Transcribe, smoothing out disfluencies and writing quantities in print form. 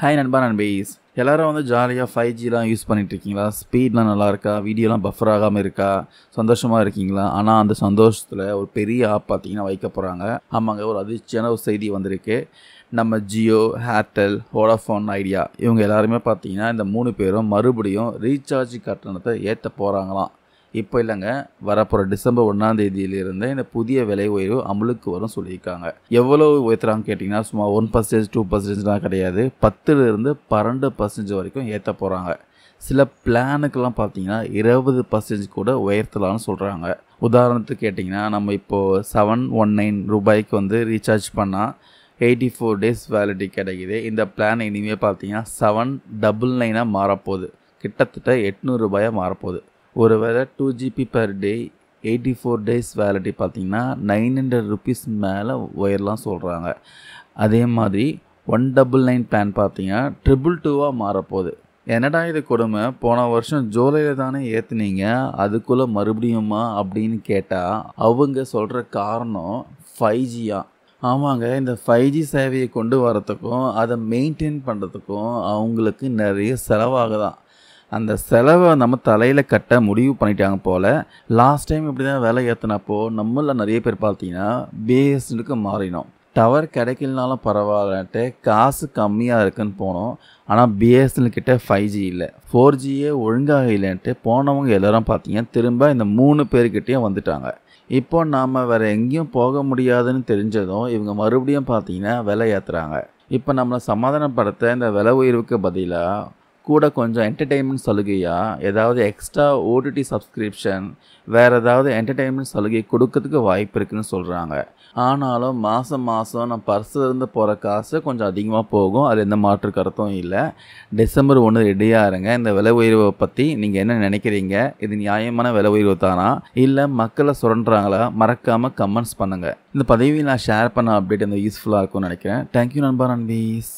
Hi நண்பா நண்பீஸ், எல்லாரும் வந்து ஜாலியாக 5Gலாம் யூஸ் பண்ணிட்டு இருக்கீங்களா? ஸ்பீட்லாம் நல்லா இருக்கா? வீடியோலாம் பஃபர் ஆகாமல் இருக்கா? சந்தோஷமாக இருக்கீங்களா? ஆனால் அந்த சந்தோஷத்தில் ஒரு பெரிய ஆப் பார்த்தீங்கன்னா வைக்க போகிறாங்க. ஆமாங்க, ஒரு அதிர்ச்சியான ஒரு செய்தி வந்திருக்கு. நம்ம ஜியோ, ஏர்டெல், வோடாஃபோன், ஐடியா இவங்க எல்லாருமே பார்த்தீங்கன்னா இந்த 3 பேரும் மறுபடியும் ரீசார்ஜ் கட்டணத்தை ஏற்ற போகிறாங்களாம். இப்போ இல்லைங்க, வரப்போகிற டிசம்பர் 1ஆம் தேதியிலிருந்து இந்த புதிய விலை உயர்வு அமலுக்கு வரும் சொல்லியிருக்காங்க. எவ்வளோ உயர்த்துறாங்க கேட்டிங்கன்னா, சும்மா 1% 2%லாம் கிடையாது, 10% 12% வரைக்கும் ஏற்ற போகிறாங்க. சில பிளானுக்கெல்லாம் பார்த்தீங்கன்னா 20% கூட உயர்த்தலாம்னு சொல்கிறாங்க. உதாரணத்துக்கு கேட்டிங்கன்னா, நம்ம இப்போது 719 ரூபாய்க்கு வந்து ரீசார்ஜ் பண்ணால் 84 டேஸ் வேலிடிட்டி கிடைக்குது. இந்த பிளான் இனிமேல் பார்த்தீங்கன்னா 799 மாறப்போகுது. கிட்டத்தட்ட 800 ரூபாயாக மாறப்போகுது. ஒருவேளை 2GB per day 84 days validity பார்த்தீங்கன்னா 900 ருபீஸ் மேலே உயரலாம் சொல்கிறாங்க. அதே மாதிரி 199 பிளான் பார்த்தீங்கன்னா 222 மாறப்போகுது. என்னடா இது கொடுமை, போன வருஷம் ஜூலையில் தானே ஏற்றுனீங்க, அதுக்குள்ளே மறுபடியுமா அப்படின்னு கேட்டால் அவங்க சொல்கிற காரணம் 5Gயா. ஆமாங்க, இந்த 5G சேவையை கொண்டு வரத்துக்கும் அதை மெயின்டைன் பண்ணுறதுக்கும் அவங்களுக்கு நிறைய செலவாகுதான். அந்த செலவை நம்ம தலையில் கட்ட முடிவு பண்ணிட்டாங்க போல். லாஸ்ட் டைம் இப்படி தான் விலை ஏற்றினப்போ நம்மள நிறைய பேர் பார்த்தீங்கன்னா பிஎஸ்என்எலுக்கு மாறினோம். டவர் கிடைக்கலனாலும் பரவாயில்லன்ட்டு காசு கம்மியாக இருக்குன்னு போனோம். ஆனால் பிஎஸ்என்எல் கிட்ட 5G இல்லை, 4Gயே ஒழுங்காக இல்லைன்ட்டு போனவங்க எல்லோரும் பார்த்தீங்கன்னா திரும்ப இந்த 3 பேர்கிட்டையும் வந்துட்டாங்க. இப்போ நாம் வேறு எங்கேயும் போக முடியாதுன்னு தெரிஞ்சதும் இவங்க மறுபடியும் பார்த்தீங்கன்னா விலை ஏற்றுறாங்க. இப்போ நம்மளை சமாதானப்படுத்த இந்த விலை உயர்வுக்கு பதிலாக கூட கொஞ்சம் என்டர்டெயின்மெண்ட் சலுகையாக ஏதாவது எக்ஸ்ட்ரா ஓடிடி சப்ஸ்கிரிப்ஷன், வேறு ஏதாவது என்டர்டெயின்மெண்ட் சலுகை கொடுக்கறதுக்கு வாய்ப்பு இருக்குதுன்னு சொல்கிறாங்க. ஆனாலும் மாதம் நம்ம பர்ஸில் இருந்து போகிற காசு கொஞ்சம் அதிகமாக போகும், அது எந்த மாற்று கருத்தும் இல்லை. டிசம்பர் 1 ரெடியாக இருங்க. இந்த விலை உயர்வை பற்றி நீங்கள் என்ன நினைக்கிறீங்க? இது நியாயமான விலை உயர்வு தானா, இல்லை மக்களை சுரண்டுறாங்களா? மறக்காமல் கமெண்ட்ஸ் பண்ணுங்கள். இந்த பதிவை நான் ஷேர் பண்ண அப்டேட் யூஸ்ஃபுல்லாக இருக்கும்னு நினைக்கிறேன். தேங்க்யூ நண்பா நண்பீஸ்.